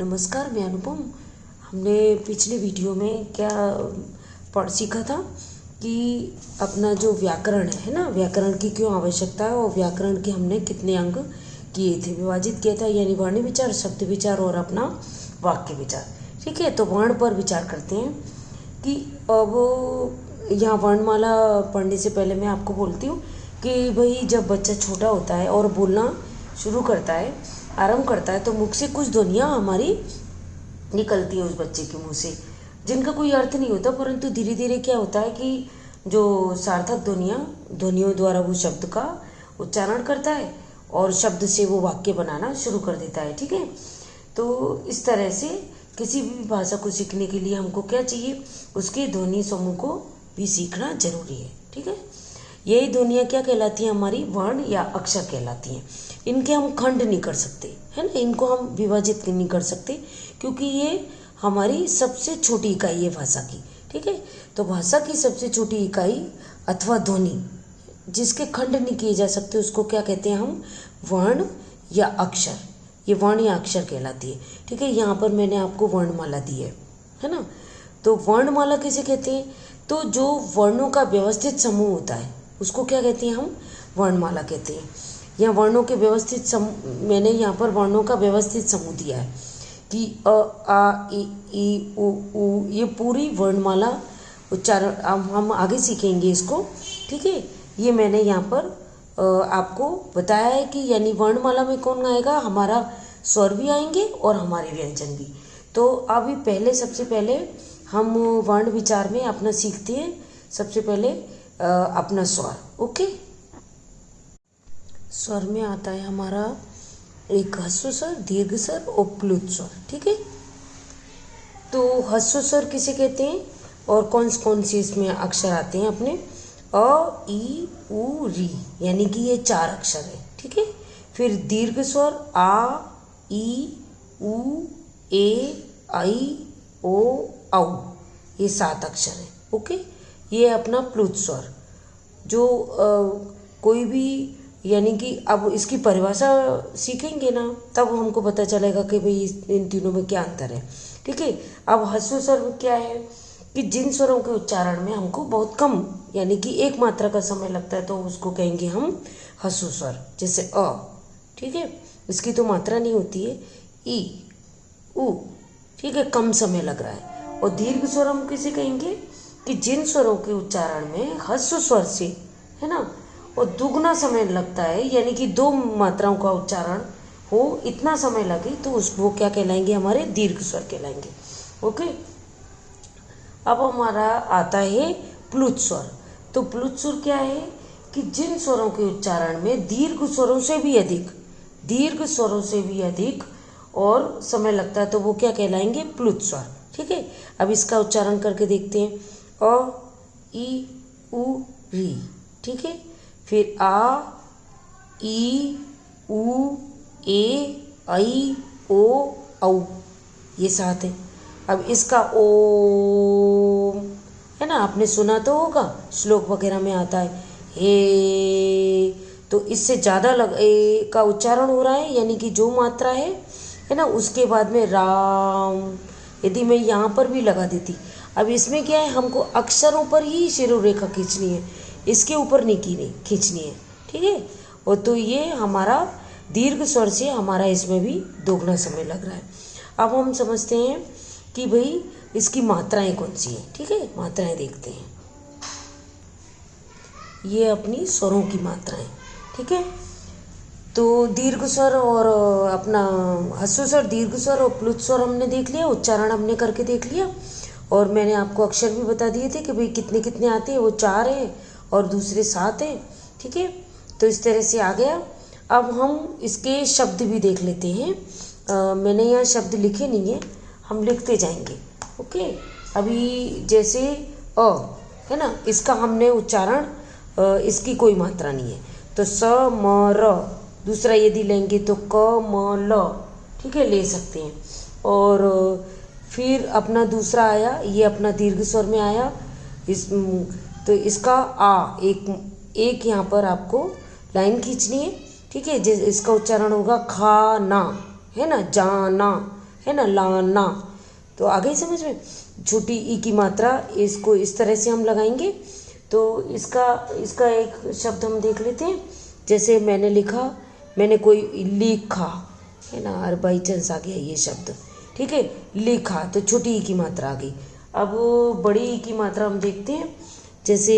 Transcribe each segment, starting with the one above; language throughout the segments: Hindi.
नमस्कार, मैं अनुपम। हमने पिछले वीडियो में क्या पढ़ सीखा था कि अपना जो व्याकरण है ना, व्याकरण की क्यों आवश्यकता है और व्याकरण के हमने कितने अंग किए थे, विभाजित किया था, यानी वर्ण विचार, शब्द विचार और अपना वाक्य विचार। ठीक है, तो वर्ण पर विचार करते हैं कि अब यहाँ वर्णमाला पढ़ने से पहले मैं आपको बोलती हूँ कि भाई जब बच्चा छोटा होता है और बोलना शुरू करता है, आरंभ करता है, तो मुख से कुछ ध्वनियाँ हमारी निकलती है उस बच्चे के मुंह से, जिनका कोई अर्थ नहीं होता, परंतु धीरे धीरे क्या होता है कि जो सार्थक ध्वनियों द्वारा वो शब्द का उच्चारण करता है और शब्द से वो वाक्य बनाना शुरू कर देता है। ठीक है, तो इस तरह से किसी भी भाषा को सीखने के लिए हमको क्या चाहिए, उसके ध्वनि समूह को भी सीखना जरूरी है। ठीक है, यही ध्वनियाँ क्या कहलाती हैं, हमारी वर्ण या अक्षर कहलाती हैं। इनके हम खंड नहीं कर सकते, है ना, इनको हम विभाजित नहीं कर सकते, क्योंकि ये हमारी सबसे छोटी इकाई है भाषा की। ठीक है, तो भाषा की सबसे छोटी इकाई अथवा ध्वनि जिसके खंड नहीं किए जा सकते, उसको क्या कहते हैं हम, वर्ण या अक्षर। ये वर्ण या अक्षर कहलाती है। ठीक है, यहाँ पर मैंने आपको वर्णमाला दी है ना। तो वर्णमाला किसे कहते हैं, तो जो वर्णों का व्यवस्थित समूह होता है उसको क्या कहते हैं, हम वर्णमाला कहते हैं। यहाँ वर्णों के व्यवस्थित मैंने यहाँ पर वर्णों का व्यवस्थित समूह दिया है कि अ, आ, ई, उ, ये पूरी वर्णमाला उच्चारण हम आगे सीखेंगे इसको। ठीक है, ये मैंने यहाँ पर आपको बताया है कि यानी वर्णमाला में कौन आएगा, हमारा स्वर भी आएंगे और हमारे व्यंजन भी। तो अभी सबसे पहले हम वर्ण विचार में अपना सीखते हैं। सबसे पहले अपना स्वर। ओके, स्वर में आता है हमारा एक ह्रस्व स्वर, दीर्घ स्वर और प्लुत स्वर। ठीक है, तो ह्रस्व स्वर किसे कहते हैं और कौन से इसमें अक्षर आते हैं अपने, अ, ई, उ, री, यानी कि ये 4 अक्षर है। ठीक है, फिर दीर्घ स्वर आ, ई, उ, ए, आई, ओ, औ, ये 7 अक्षर है। ओके, ये अपना प्लुत स्वर जो कोई भी, यानी कि अब इसकी परिभाषा सीखेंगे ना, तब हमको पता चलेगा कि भाई इन तीनों में क्या अंतर है। ठीक है, अब ह्रस्व स्वर क्या है कि जिन स्वरों के उच्चारण में हमको बहुत कम, यानी कि एक मात्रा का समय लगता है, तो उसको कहेंगे हम ह्रस्व स्वर। जैसे अ, ठीक है, इसकी तो मात्रा नहीं होती है, ई, उ, ठीक है, कम समय लग रहा है। और दीर्घ स्वर हम किसे कहेंगे कि जिन स्वरों के उच्चारण में ह्रस्व स्वर से, है ना, और दुगना समय लगता है, यानी कि 2 मात्राओं का उच्चारण हो, इतना समय लगे, तो उसको क्या कहलाएंगे, हमारे दीर्घ स्वर कहलाएंगे। ओके, अब हमारा आता है प्लुत स्वर। तो प्लुत स्वर क्या है कि जिन स्वरों के उच्चारण में दीर्घ स्वरों से भी अधिक और समय लगता है, तो वो क्या कहलाएंगे, प्लुत स्वर। ठीक है, अब इसका उच्चारण करके देखते हैं, अ, ई, उ, री। ठीक है, फिर आ, ई, उ, ए, आई, ओ, औ, ये 7 है। अब इसका ओम, है ना, आपने सुना तो होगा, श्लोक वगैरह में आता है, हे, तो इससे ज़्यादा ए का उच्चारण हो रहा है, यानी कि जो मात्रा है ना, उसके बाद में राम, यदि मैं यहाँ पर भी लगा देती। अब इसमें क्या है, हमको अक्षरों पर ही शिरोरेखा खींचनी है, इसके ऊपर नहीं खींचनी है। ठीक है, और तो ये हमारा दीर्घ स्वर से हमारा इसमें भी दोगुना समय लग रहा है। अब हम समझते हैं कि भाई इसकी मात्राएं कौन सी हैं। ठीक है, मात्राएं देखते हैं, ये अपनी स्वरों की मात्राएं। ठीक है, तो दीर्घ स्वर और अपना ह्रस्व स्वर, दीर्घ स्वर और प्लुत स्वर हमने देख लिया, उच्चारण हमने करके देख लिया, और मैंने आपको अक्षर भी बता दिए थे कि भाई कितने कितने आते हैं, वो 4 हैं और दूसरे 7 हैं। ठीक है, तो इस तरह से आ गया। अब हम इसके शब्द भी देख लेते हैं। मैंने यहाँ शब्द लिखे नहीं है, हम लिखते जाएंगे। ओके, अभी जैसे अ, है ना, इसका हमने उच्चारण, इसकी कोई मात्रा नहीं है, तो स, म, र। दूसरा यदि लेंगे तो क, म, ल, ठीक है, ले सकते हैं। और फिर अपना दूसरा आया, ये अपना दीर्घ स्वर में आया, तो इसका आ, एक यहाँ पर आपको लाइन खींचनी है। ठीक है, इसका उच्चारण होगा खाना, है ना, जाना। है ना, लाना। तो आ गई समझ में। छोटी ई की मात्रा, इसको इस तरह से हम लगाएंगे। तो इसका एक शब्द हम देख लेते हैं। जैसे मैंने लिखा, मैंने कोई लिखा, है ना, और बाई चांस आ गया ये शब्द, ठीक है, लिखा, तो छोटी ई की मात्रा आ गई। अब बड़ी ई की मात्रा हम देखते हैं। जैसे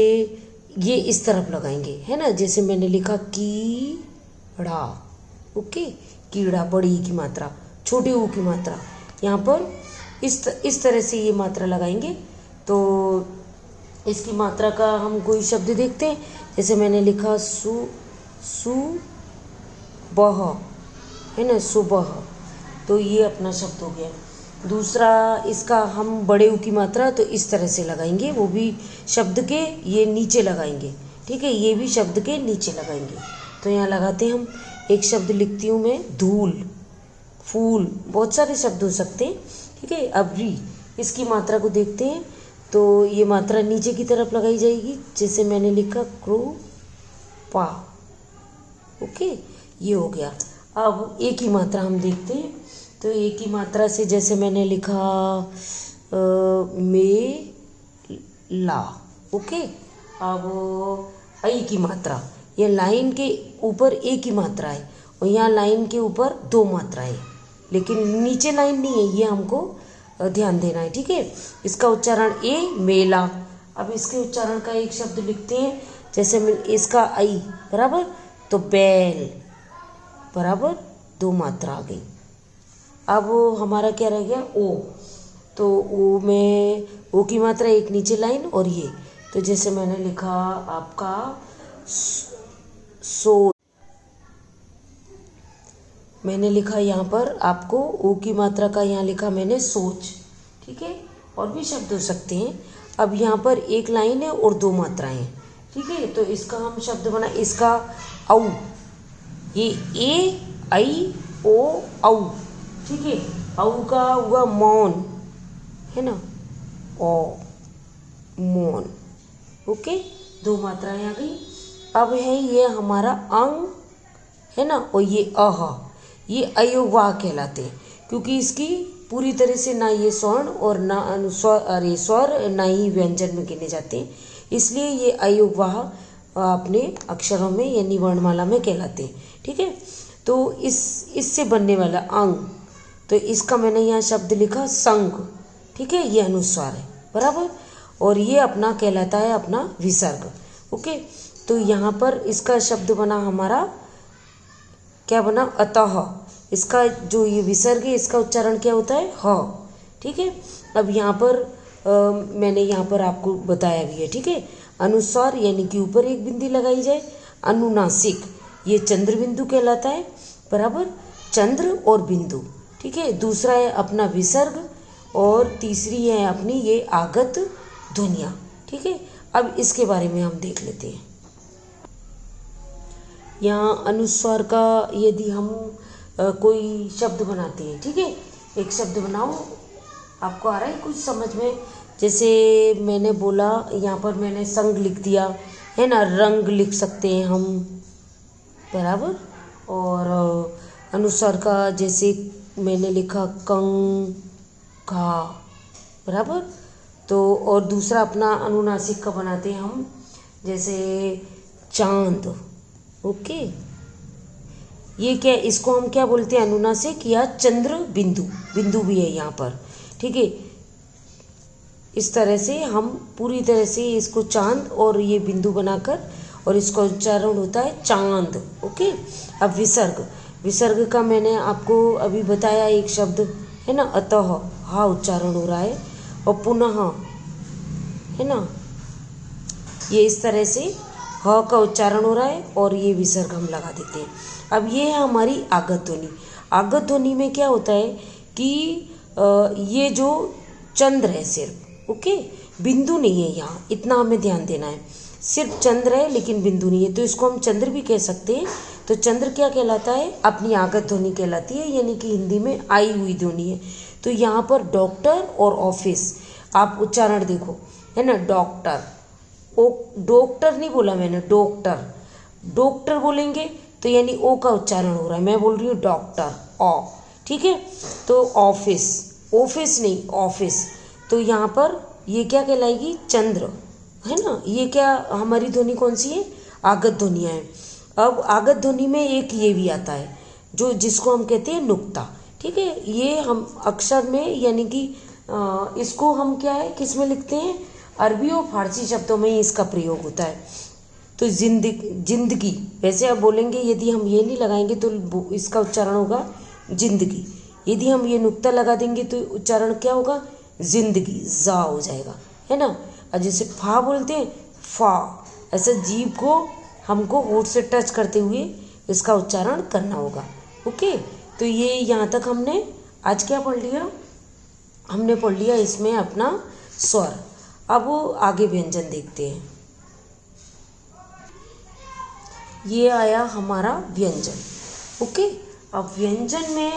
ये इस तरफ लगाएंगे, है ना, जैसे मैंने लिखा कीड़ा, ओके, कीड़ा, बड़ी ई की मात्रा, छोटी ऊ की मात्रा। यहाँ पर इस तरह से ये मात्रा लगाएंगे। तो इसकी मात्रा का हम कोई शब्द देखते हैं। जैसे मैंने लिखा सुबह, है ना, सुबह, तो ये अपना शब्द हो गया। दूसरा इसका हम बड़े ऊ की मात्रा तो इस तरह से लगाएंगे, वो भी शब्द के ये नीचे लगाएंगे, ठीक है, ये भी शब्द के नीचे लगाएंगे। तो यहाँ लगाते हैं हम। एक शब्द लिखती हूँ मैं, धूल, फूल, बहुत सारे शब्द हो सकते हैं, ठीक है। अब इसकी मात्रा को देखते हैं। तो ये मात्रा नीचे की तरफ लगाई जाएगी। जैसे मैंने लिखा कृपा, ओके, ये हो गया। अब एक ही मात्रा हम देखते हैं। तो एक ही मात्रा से जैसे मैंने लिखा मेला, ओके। अब आई की मात्रा, ये लाइन के ऊपर एक ही मात्रा है और यहाँ लाइन के ऊपर दो मात्राएं, लेकिन नीचे लाइन नहीं है, ये हमको ध्यान देना है, ठीक है। इसका उच्चारण ए, मेला। अब इसके उच्चारण का एक शब्द लिखते हैं। जैसे इसका आई बराबर, तो बैल बराबर, दो मात्रा आ गई। अब हमारा क्या रह गया, ओ। तो ओ में ओ की मात्रा एक नीचे लाइन और ये, तो जैसे मैंने लिखा आपका मैंने लिखा यहाँ पर आपको ओ की मात्रा का यहाँ लिखा मैंने सोच, ठीक है। और भी शब्द हो सकते हैं। अब यहाँ पर एक लाइन है और दो मात्राएं हैं, ठीक है। तो इसका हम शब्द बना, इसका औ, ये ए आई ओ औ, ठीक है। औ का हुआ मौन, है ना, ओ, मौन, ओके, दो मात्राएं आ गई। अब है ये हमारा अंग, है ना, और ये अह, ये अयोगवाह कहलाते हैं, क्योंकि इसकी पूरी तरह से ना ये स्वर्ण और ना अनुस्वर, अरे स्वर, ना ही व्यंजन में गिने जाते हैं, इसलिए ये अयोगवाह अपने अक्षरों में यानी वर्णमाला में कहलाते हैं, ठीक है। तो इससे बनने वाला अंग, तो इसका मैंने यहाँ शब्द लिखा संग, ठीक है, ये अनुस्वार है बराबर, और ये अपना कहलाता है अपना विसर्ग, ओके। तो यहाँ पर इसका शब्द बना हमारा, क्या बना, अतः। इसका जो ये विसर्ग है इसका उच्चारण क्या होता है, ह, ठीक है। अब यहाँ पर मैंने यहाँ पर आपको बताया भी है, ठीक है। अनुस्वार यानी कि ऊपर एक बिंदी लगाई जाए। अनुनासिक, ये चंद्र बिंदु कहलाता है बराबर, चंद्र और बिंदु, ठीक है। दूसरा है अपना विसर्ग और तीसरी है अपनी ये आगत ध्वनियाँ, ठीक है। अब इसके बारे में हम देख लेते हैं। यहाँ अनुस्वार का यदि हम कोई शब्द बनाते हैं, ठीक है, एक शब्द बनाओ, आपको आ रहा है कुछ समझ में। जैसे मैंने बोला, यहाँ पर मैंने संग लिख दिया, है ना, रंग लिख सकते हैं हम बराबर। और अनुस्वार का जैसे मैंने लिखा कंघा बराबर। तो और दूसरा अपना अनुनासिक का बनाते हैं हम, जैसे चांद, ओके। ये क्या, इसको हम क्या बोलते हैं, अनुनासिक या चंद्र बिंदु, बिंदु भी है यहाँ पर, ठीक है। इस तरह से हम पूरी तरह से इसको चांद और ये बिंदु बनाकर, और इसका उच्चारण होता है चांद, ओके। अब विसर्ग, विसर्ग का मैंने आपको अभी बताया एक शब्द, है ना, अतः, हा उच्चारण हो रहा है, और पुनः, है ना, ये इस तरह से ह का उच्चारण हो रहा है और ये विसर्ग हम लगा देते हैं। अब ये है हमारी आगत ध्वनि। आगत ध्वनि में क्या होता है कि ये जो चंद्र है सिर्फ, ओके, बिंदु नहीं है यहाँ, इतना हमें ध्यान देना है। सिर्फ चंद्र है लेकिन बिंदु नहीं है, तो इसको हम चंद्र भी कह सकते हैं। तो चंद्र क्या कहलाता है, अपनी आगत ध्वनि कहलाती है, यानी कि हिंदी में आई हुई ध्वनि है। तो यहाँ पर डॉक्टर और ऑफिस, आप उच्चारण देखो, है ना, डॉक्टर, ओ, डॉक्टर नहीं बोला मैंने, डॉक्टर, डॉक्टर बोलेंगे तो यानी ओ का उच्चारण हो रहा है, मैं बोल रही हूँ डॉक्टर, ओ, ठीक है। तो ऑफिस, ऑफिस नहीं ऑफिस, तो यहाँ पर ये क्या कहलाएगी, चंद्र, है ना। ये क्या हमारी ध्वनि कौन सी है, आगत ध्वनियाँ है। अब आगत ध्वनि में एक ये भी आता है जो जिसको हम कहते हैं नुक्ता, ठीक है। ये हम अक्षर में यानी कि इसको हम क्या है किस में लिखते हैं, अरबी और फारसी शब्दों में ही इसका प्रयोग होता है। तो जिंदगी, वैसे आप बोलेंगे यदि हम ये नहीं लगाएंगे तो इसका उच्चारण होगा जिंदगी, यदि हम ये नुक्ता लगा देंगे तो उच्चारण क्या होगा, जिंदगी, जा हो जाएगा, है ना। और जैसे फा बोलते हैं फा, ऐसे जीभ को हमको होठ से टच करते हुए इसका उच्चारण करना होगा। ओके, तो ये यहाँ तक हमने आज क्या पढ़ लिया, हमने पढ़ लिया इसमें अपना स्वर। अब आगे व्यंजन देखते हैं। ये आया हमारा व्यंजन। ओके, अब व्यंजन में,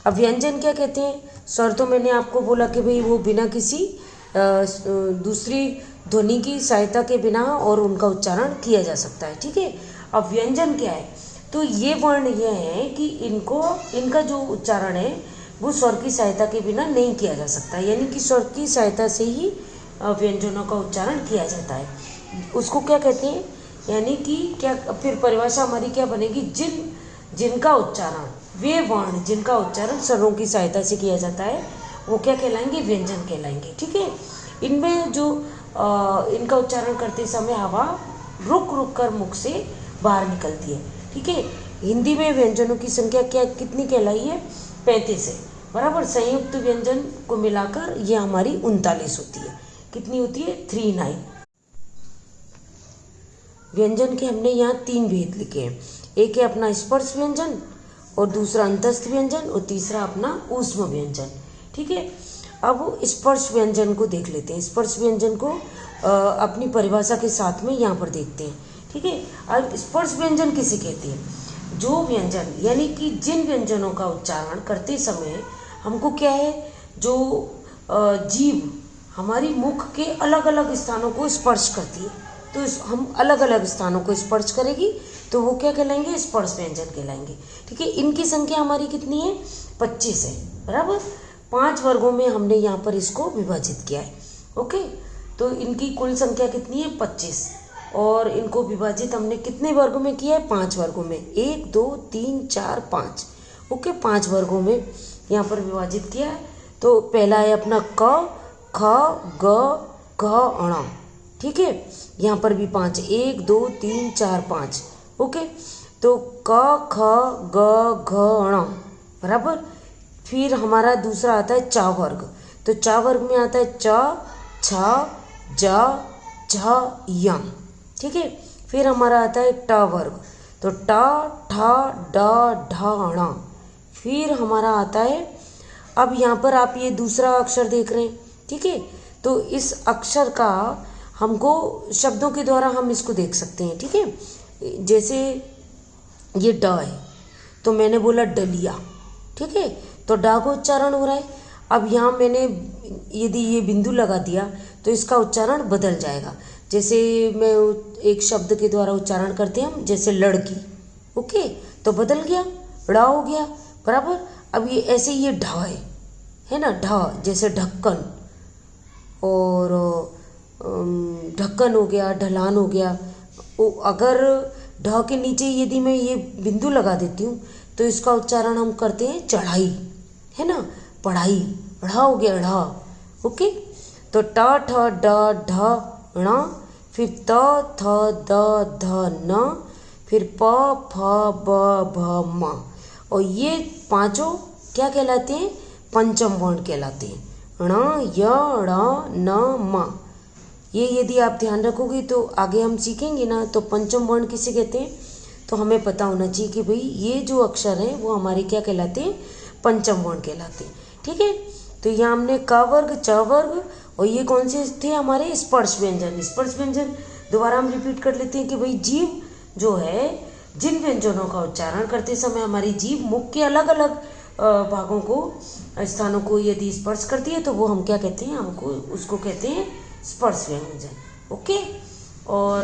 अब व्यंजन क्या कहते हैं, स्वर तो मैंने आपको बोला कि भाई वो बिना किसी दूसरी ध्वनि की सहायता के बिना और उनका उच्चारण किया जा सकता है, ठीक है। अब व्यंजन क्या है, तो ये वर्ण ये है कि इनका जो उच्चारण है वो स्वर की सहायता के बिना नहीं किया जा सकता, यानी कि स्वर की सहायता से ही व्यंजनों का उच्चारण किया जाता है। उसको क्या कहते हैं, यानी कि क्या, फिर परिभाषा हमारी क्या बनेगी, जिनका उच्चारण, वे वर्ण जिनका उच्चारण स्वरों की सहायता से किया जाता है वो क्या कहलाएंगे, व्यंजन कहलाएंगे, ठीक है। इनमें जो इनका उच्चारण करते समय हवा रुक रुक कर मुख से बाहर निकलती है, ठीक है। हिंदी में व्यंजनों की संख्या क्या कितनी कहलाई है, 35 है, बराबर। संयुक्त व्यंजन को मिलाकर ये हमारी 39 होती है। कितनी होती है, 39। व्यंजन के हमने यहाँ 3 भेद लिखे हैं, एक है अपना स्पर्श व्यंजन और दूसरा अंतस्थ व्यंजन और तीसरा अपना ऊष्म व्यंजन, ठीक है। अब स्पर्श व्यंजन को देख लेते हैं। स्पर्श व्यंजन को अपनी परिभाषा के साथ में यहाँ पर देखते हैं, ठीक है। अब स्पर्श व्यंजन किसे कहते हैं, जो व्यंजन यानी कि जिन व्यंजनों का उच्चारण करते समय हमको क्या है, जो जीभ हमारी मुख के अलग अलग स्थानों को स्पर्श करती है, तो हम अलग अलग स्थानों को स्पर्श करेगी तो वो क्या कहलाएंगे, स्पर्श व्यंजन कहलाएंगे, ठीक है। इनकी संख्या हमारी कितनी है, 25 है, बराबर। 5 वर्गों में हमने यहाँ पर इसको विभाजित किया है। ओके, तो इनकी कुल संख्या कितनी है, 25, और इनको विभाजित हमने कितने वर्गों में किया है, 5 वर्गों में, 1 2 3 4 5। ओके, 5 वर्गों में यहाँ पर विभाजित किया है। तो पहला है अपना क, ख, ग, घ, ण, ठीक है। यहाँ पर भी 5, 1 2 3 4 5। ओके, तो क, ख, ग, घ, ण, बराबर। फिर हमारा दूसरा आता है च वर्ग, तो च वर्ग में आता है च, छ, ज, झ, य, ठीक है। फिर हमारा आता है ट वर्ग, तो ट, ठ, ड, ढ, ण। फिर हमारा आता है, अब यहाँ पर आप ये दूसरा अक्षर देख रहे हैं, ठीक है। तो इस अक्षर का हमको शब्दों के द्वारा हम इसको देख सकते हैं, ठीक है। जैसे ये ड है तो मैंने बोला डलिया, ठीक है, तो डा को उच्चारण हो रहा है। अब यहाँ मैंने यदि ये बिंदु लगा दिया तो इसका उच्चारण बदल जाएगा। जैसे मैं एक शब्द के द्वारा उच्चारण करते हैं हम, जैसे लड़की, ओके, तो बदल गया, ड़ा हो गया, बराबर। अब ये ऐसे ये ढा है ना, ढा, जैसे ढक्कन, और ढक्कन हो गया, ढलान हो गया। अगर ढ के नीचे यदि मैं ये बिंदु लगा देती हूँ तो इसका उच्चारण हम करते हैं चढ़ाई, है ना, पढ़ाई, ढ़ हो गया ढ़, ओके। तो ट, ठ, ड, ढ, ण, फिर त, थ, द, ध, न, फिर प, फ, ब, भ, म, और ये पांचों क्या कहलाते हैं, पंचम वर्ण कहलाते हैं, ण, य, ण, न, म। ये यदि आप ध्यान रखोगे तो आगे हम सीखेंगे ना, तो पंचम वर्ण किसे कहते हैं, तो हमें पता होना चाहिए कि भाई ये जो अक्षर हैं वो हमारे क्या कहलाते हैं, पंचम वर्ण कहलाते हैं, ठीक है। तो यहाँ हमने क वर्ग, च वर्ग, और ये कौन से थे हमारे, स्पर्श व्यंजन। स्पर्श व्यंजन दोबारा हम रिपीट कर लेते हैं कि भाई जीभ जो है, जिन व्यंजनों का उच्चारण करते समय हमारी जीभ मुख के अलग अलग भागों को, स्थानों को यदि स्पर्श करती है तो वो हम क्या कहते हैं, हमको उसको कहते हैं स्पर्श व्यंजन, ओके। और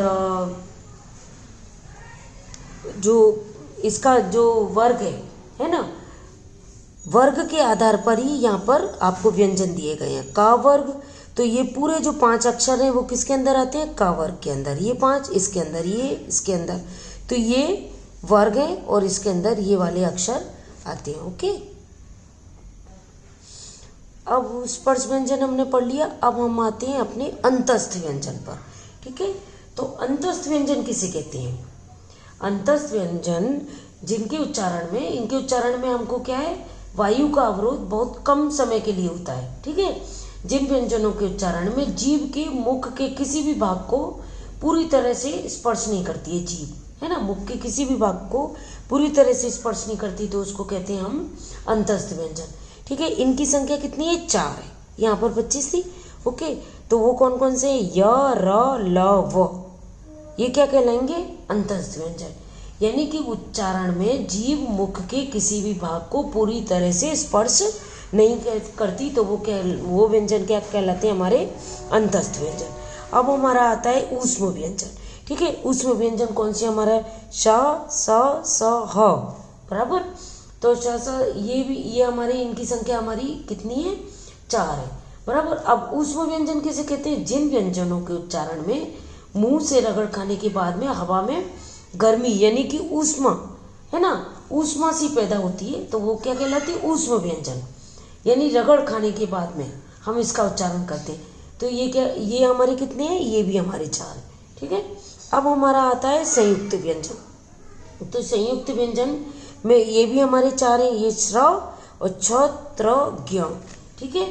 जो इसका जो वर्ग है ना, वर्ग के आधार पर ही यहाँ पर आपको व्यंजन दिए गए हैं। का वर्ग, तो ये पूरे जो 5 अक्षर हैं वो किसके अंदर आते हैं? का वर्ग के अंदर। ये 5 इसके अंदर, ये इसके अंदर, तो ये वर्ग है और इसके अंदर ये वाले अक्षर आते हैं। ओके, अब स्पर्श व्यंजन हमने पढ़ लिया। अब हम आते हैं अपने अंतस्थ व्यंजन पर। ठीक है, तो अंतस्थ व्यंजन किसे कहते हैं? अंतस्थ व्यंजन जिनके उच्चारण में, इनके उच्चारण में हमको क्या है, वायु का अवरोध बहुत कम समय के लिए होता है। ठीक है, जिन व्यंजनों के उच्चारण में जीभ के मुख के किसी भी भाग को पूरी तरह से स्पर्श नहीं करती है जीभ, है ना, मुख के किसी भी भाग को पूरी तरह से स्पर्श नहीं करती, तो उसको कहते हैं हम अंतस्थ व्यंजन। ठीक है, इनकी संख्या कितनी है? 4 है। यहाँ पर 25 थी। ओके, तो वो कौन कौन से हैं? य, र, ल, व, ये क्या कहलाएंगे? अंतस्थ व्यंजन। यानी कि उच्चारण में जीभ मुख के किसी भी भाग को पूरी तरह से स्पर्श नहीं करती, तो वो व्यंजन क्या कहलाते हैं? हमारे अंतस्थ व्यंजन। अब हमारा आता है ऊष्म व्यंजन। ठीक है, ऊष्म व्यंजन कौन से? हमारा श, स, ह, बराबर। तो श, स, ये हमारे, इनकी संख्या हमारी कितनी है? 4 है, बराबर। अब ऊष्म व्यंजन किसे कहते हैं? जिन व्यंजनों के उच्चारण में मुंह से रगड़ खाने के बाद में हवा में गर्मी यानी कि ऊष्मा, है ना, ऊष्मा सी पैदा होती है, तो वो क्या कहलाती है? ऊष्म व्यंजन। यानी रगड़ खाने के बाद में हम इसका उच्चारण करते हैं, तो ये क्या, ये हमारे कितने हैं? ये भी हमारे 4 है। ठीक है, अब हमारा आता है संयुक्त व्यंजन। तो संयुक्त व्यंजन में ये भी हमारे 4 हैं, ये श्रव और छ, त्र, ज्ञ। ठीक है,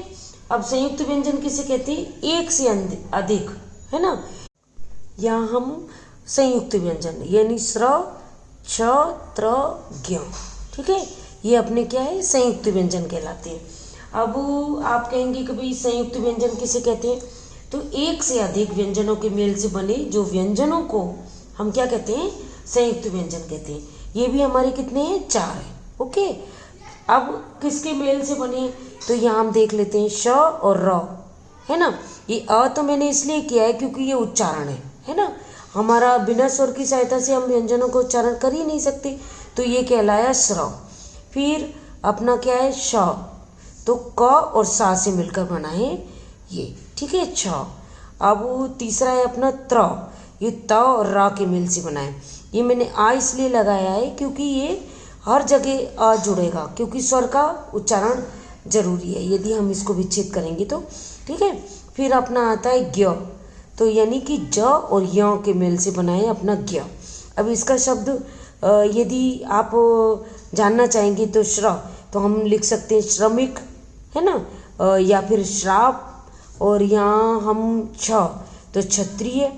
अब संयुक्त व्यंजन किसे कहते हैं? एक से अधिक, है ना, यहाँ हम संयुक्त व्यंजन यानी श्रव, छ, त्र, ज्ञ। ठीक है, ये अपने क्या है? संयुक्त व्यंजन कहलाते हैं। अब आप कहेंगे कि भाई संयुक्त व्यंजन किसे कहते हैं? तो एक से अधिक व्यंजनों के मेल से बने जो व्यंजनों को हम क्या कहते हैं? संयुक्त व्यंजन कहते हैं। ये भी हमारे कितने हैं? 4 है। ओके, अब किसके मेल से बने? तो यहाँ हम देख लेते हैं श और र, है ना। ये अ तो मैंने इसलिए किया है क्योंकि ये उच्चारण है ना, हमारा बिना स्वर की सहायता से हम व्यंजनों को उच्चारण कर ही नहीं सकते, तो ये कहलाया स्र। फिर अपना क्या है? श, तो क और सा से मिलकर बना है ये। ठीक है, छ। अब तीसरा है अपना त्र, ये त और रा के मेल से बना है। ये मैंने आ इसलिए लगाया है क्योंकि ये हर जगह आ जुड़ेगा, क्योंकि स्वर का उच्चारण जरूरी है यदि हम इसको विच्छेद करेंगे तो। ठीक है, फिर अपना आता है ज्ञ, तो यानी कि ज और य के मेल से बना है अपना ज्ञ। अब इसका शब्द यदि आप जानना चाहेंगे तो श्र, तो हम लिख सकते हैं श्रमिक, है ना, या फिर श्राप, और यहाँ हम छ, तो क्षत्रिय,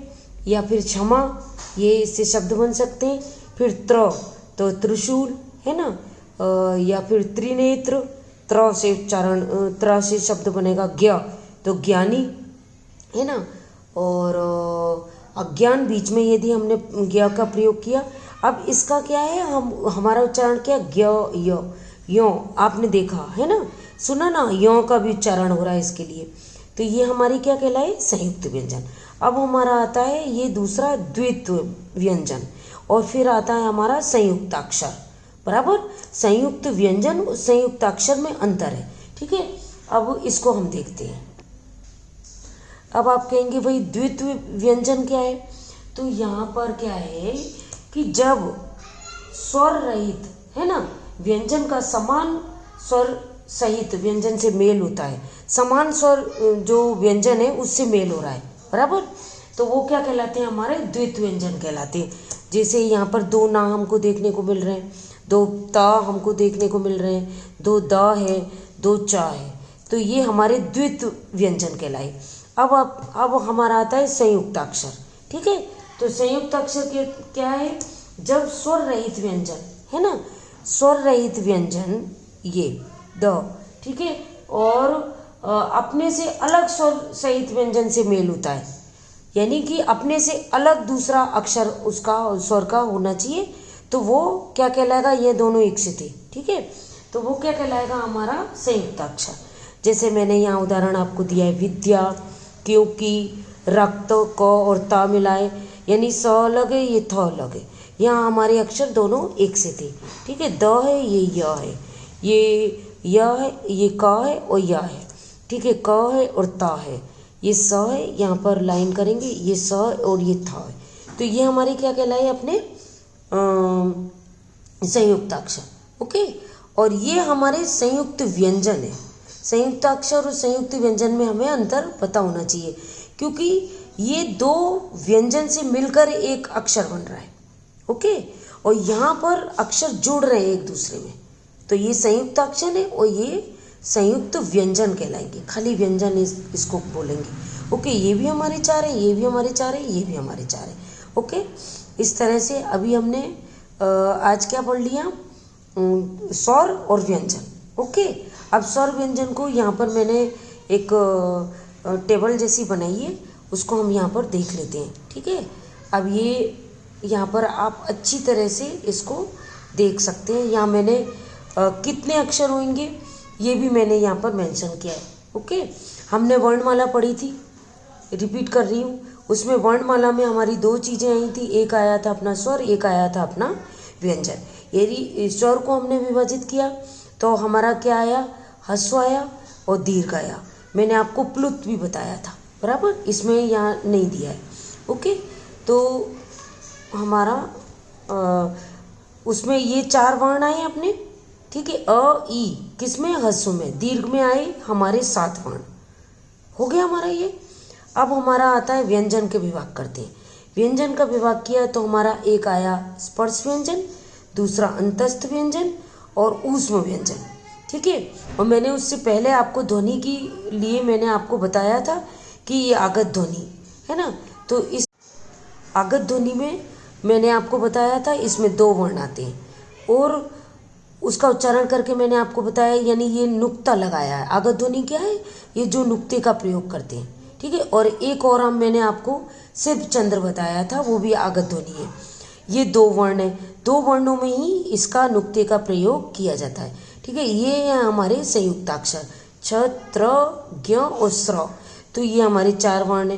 या फिर क्षमा, ये इससे शब्द बन सकते हैं। फिर त्र, तो त्रिशूल, है ना, या फिर त्रिनेत्र, त्र से उच्चारण, त्र से शब्द बनेगा ज्ञ, तो ज्ञानी, है ना, और अज्ञान बीच में यदि हमने ज्ञ का प्रयोग किया। अब इसका क्या है? हमारा उच्चारण क्या? ज्ञ, य, यो, आपने देखा है ना, सुना ना, यो का भी उच्चारण हो रहा है इसके लिए, तो ये हमारी क्या कहलाए? संयुक्त व्यंजन। अब हमारा आता है ये दूसरा द्वित्व व्यंजन, और फिर आता है हमारा संयुक्ताक्षर, बराबर। संयुक्त व्यंजन और संयुक्ताक्षर में अंतर है। ठीक है, अब इसको हम देखते हैं। अब आप कहेंगे भाई द्वित्व व्यंजन क्या है? तो यहाँ पर क्या है कि जब स्वर रहित, है ना, व्यंजन का समान स्वर सहित व्यंजन से मेल होता है, समान स्वर जो व्यंजन है उससे मेल हो रहा है, बराबर, तो वो क्या कहलाते हैं? हमारे द्वित्व व्यंजन कहलाते हैं। जैसे यहाँ पर 2 ना हमको देखने को मिल रहे हैं, 2 ता हमको देखने को मिल रहे हैं, 2 द है, 2 चा है, तो ये हमारे द्वित्व व्यंजन कहलाए। अब हमारा आता है संयुक्ताक्षर। ठीक है, तो संयुक्ताक्षर के क्या है? जब स्वर रहित व्यंजन, है ना, स्वर रहित व्यंजन ये द, ठीक है, और अपने से अलग स्वर सहित व्यंजन से मेल होता है, यानी कि अपने से अलग दूसरा अक्षर उसका स्वर का होना चाहिए, तो वो क्या कहलाएगा? ये दोनों एक से थे। ठीक है, तो वो क्या कहलाएगा? हमारा संयुक्ताक्षर। जैसे मैंने यहाँ उदाहरण आपको दिया है, विद्या, क्योंकि, रक्त, क और ता मिलाए, यानी स लगे, ये थ लगे, यहाँ हमारे अक्षर दोनों एक से थे। ठीक है, द है, ये य है, ये य है, ये क है और या है, ठीक है, क है और ता है, ये स है, यहाँ पर लाइन करेंगे, ये स और ये था है। तो ये हमारे क्या कहलाए अपने संयुक्त अक्षर। ओके, और ये हमारे संयुक्त व्यंजन है। संयुक्त अक्षर और संयुक्त व्यंजन में हमें अंतर पता होना चाहिए, क्योंकि ये दो व्यंजन से मिलकर एक अक्षर बन रहा है। ओके, और यहाँ पर अक्षर जुड़ रहे हैं एक दूसरे में, तो ये संयुक्त अक्षर है और ये संयुक्त व्यंजन कहलाएंगे। खाली व्यंजन इसको बोलेंगे। ओके, ये भी हमारे चार है, ये भी हमारे चार है, ये भी हमारे चार है। ओके, इस तरह से अभी हमने आज क्या पढ़ लिया, स्वर और व्यंजन। ओके, अब स्वर व्यंजन को यहाँ पर मैंने एक टेबल जैसी बनाई है, उसको हम यहाँ पर देख लेते हैं। ठीक है, अब ये यहाँ पर आप अच्छी तरह से इसको देख सकते हैं। यहाँ मैंने कितने अक्षर होंगे ये भी मैंने यहाँ पर मेंशन किया है। ओके, हमने वर्णमाला पढ़ी थी, रिपीट कर रही हूँ। उसमें वर्णमाला में हमारी दो चीज़ें आई थी, एक आया था अपना स्वर, एक आया था अपना व्यंजन। यदि स्वर को हमने विभाजित किया तो हमारा क्या आया, ह्रस्व आया और दीर्घ आया। मैंने आपको प्लुत भी बताया था, बराबर, इसमें यहाँ नहीं दिया है। ओके, तो हमारा उसमें ये चार वर्ण आए अपने। ठीक है, अ ई किसमें, ह्रस्व में, दीर्घ में आए हमारे 7 वर्ण। हो गया हमारा ये। अब हमारा आता है व्यंजन के विभाग करते हैं। व्यंजन का विभाग किया तो हमारा एक आया स्पर्श व्यंजन, दूसरा अंतस्थ व्यंजन और ऊष्म व्यंजन। ठीक है, और मैंने उससे पहले आपको ध्वनि के लिए मैंने आपको बताया था कि ये आगत ध्वनि है ना, तो इस आगत ध्वनि में मैंने आपको बताया था इसमें 2 वर्ण आते हैं और उसका उच्चारण करके मैंने आपको बताया, यानी ये नुक्ता लगाया है। आगत ध्वनि क्या है, ये जो नुक्ते का प्रयोग करते हैं। ठीक है, और एक और हम मैंने आपको सिर्फ चंद्र बताया था, वो भी आगत ध्वनि है। ये 2 वर्ण है, 2 वर्णों में ही इसका नुक्ते का प्रयोग किया जाता है। ठीक है, ये है हमारे संयुक्ताक्षर छ, त्र, ज्ञ और स्र। तो ये हमारे 4 वर्ण है।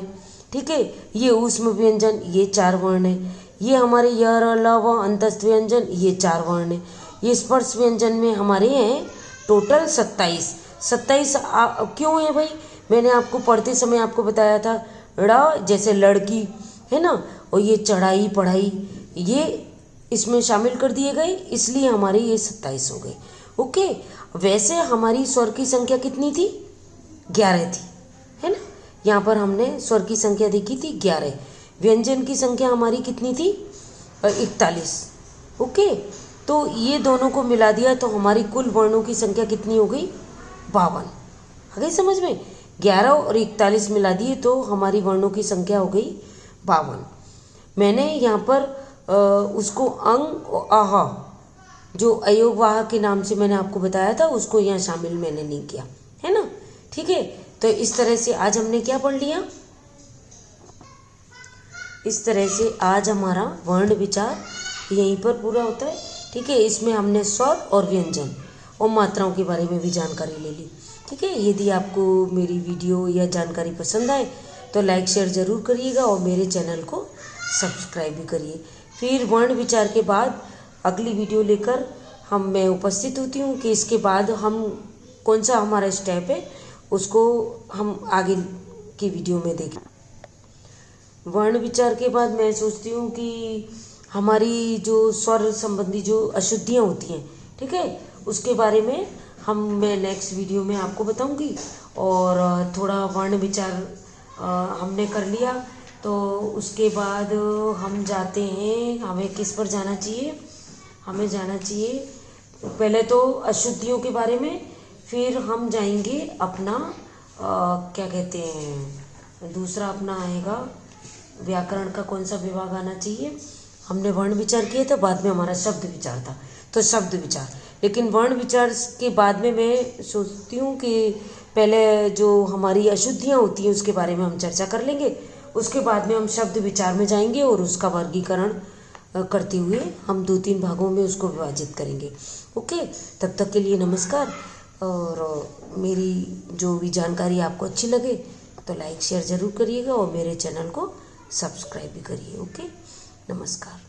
ठीक है, ये ऊष्म व्यंजन, ये 4 वर्ण है। ये हमारे य, र, ल, व अंतस्थ व्यंजन, ये 4 वर्ण है। ये स्पर्श व्यंजन में हमारे हैं टोटल 27 क्यों है भाई, मैंने आपको पढ़ते समय आपको बताया था, ड़ जैसे लड़की है ना, और ये चढ़ाई पढ़ाई ये इसमें शामिल कर दिए गए, इसलिए हमारे ये 27 हो गए। ओके, वैसे हमारी स्वर की संख्या कितनी थी, 11 थी, है ना। यहाँ पर हमने स्वर की संख्या देखी थी 11। व्यंजन की संख्या हमारी कितनी थी, 41। ओके, तो ये दोनों को मिला दिया तो हमारी कुल वर्णों की संख्या कितनी हो गई, 52। आ गई समझ में, 11 और 41 मिला दिए तो हमारी वर्णों की संख्या हो गई 52। मैंने यहाँ पर उसको अंग और आह जो अयोगवाह के नाम से मैंने आपको बताया था, उसको यहाँ शामिल मैंने नहीं किया, है ना। ठीक है, तो इस तरह से आज हमने क्या पढ़ लिया, इस तरह से आज हमारा वर्ण विचार यहीं पर पूरा होता है। ठीक है, इसमें हमने स्वर और व्यंजन और मात्राओं के बारे में भी जानकारी ले ली। ठीक है, यदि आपको मेरी वीडियो या जानकारी पसंद आए तो लाइक शेयर ज़रूर करिएगा और मेरे चैनल को सब्सक्राइब भी करिए। फिर वर्ण विचार के बाद अगली वीडियो लेकर मैं उपस्थित होती हूँ कि इसके बाद हम कौन सा हमारा स्टेप है उसको हम आगे की वीडियो में देखें। वर्ण विचार के बाद मैं सोचती हूँ कि हमारी जो स्वर संबंधी जो अशुद्धियाँ होती हैं, ठीक है, उसके बारे में मैं नेक्स्ट वीडियो में आपको बताऊंगी। और थोड़ा वर्ण विचार हमने कर लिया तो उसके बाद हम जाते हैं, हमें किस पर जाना चाहिए, हमें जाना चाहिए पहले तो अशुद्धियों के बारे में, फिर हम जाएंगे अपना क्या कहते हैं, दूसरा अपना आएगा व्याकरण का कौन सा विभाग आना चाहिए। हमने वर्ण विचार किए तो बाद में हमारा शब्द विचार था, तो शब्द विचार, लेकिन वर्ण विचार के बाद में मैं सोचती हूँ कि पहले जो हमारी अशुद्धियाँ होती हैं उसके बारे में हम चर्चा कर लेंगे, उसके बाद में हम शब्द विचार में जाएंगे और उसका वर्गीकरण करते हुए हम 2-3 भागों में उसको विभाजित करेंगे। ओके, तब तक के लिए नमस्कार। और मेरी जो भी जानकारी आपको अच्छी लगे तो लाइक शेयर ज़रूर करिएगा और मेरे चैनल को सब्सक्राइब भी करिए। ओके, नमस्कार।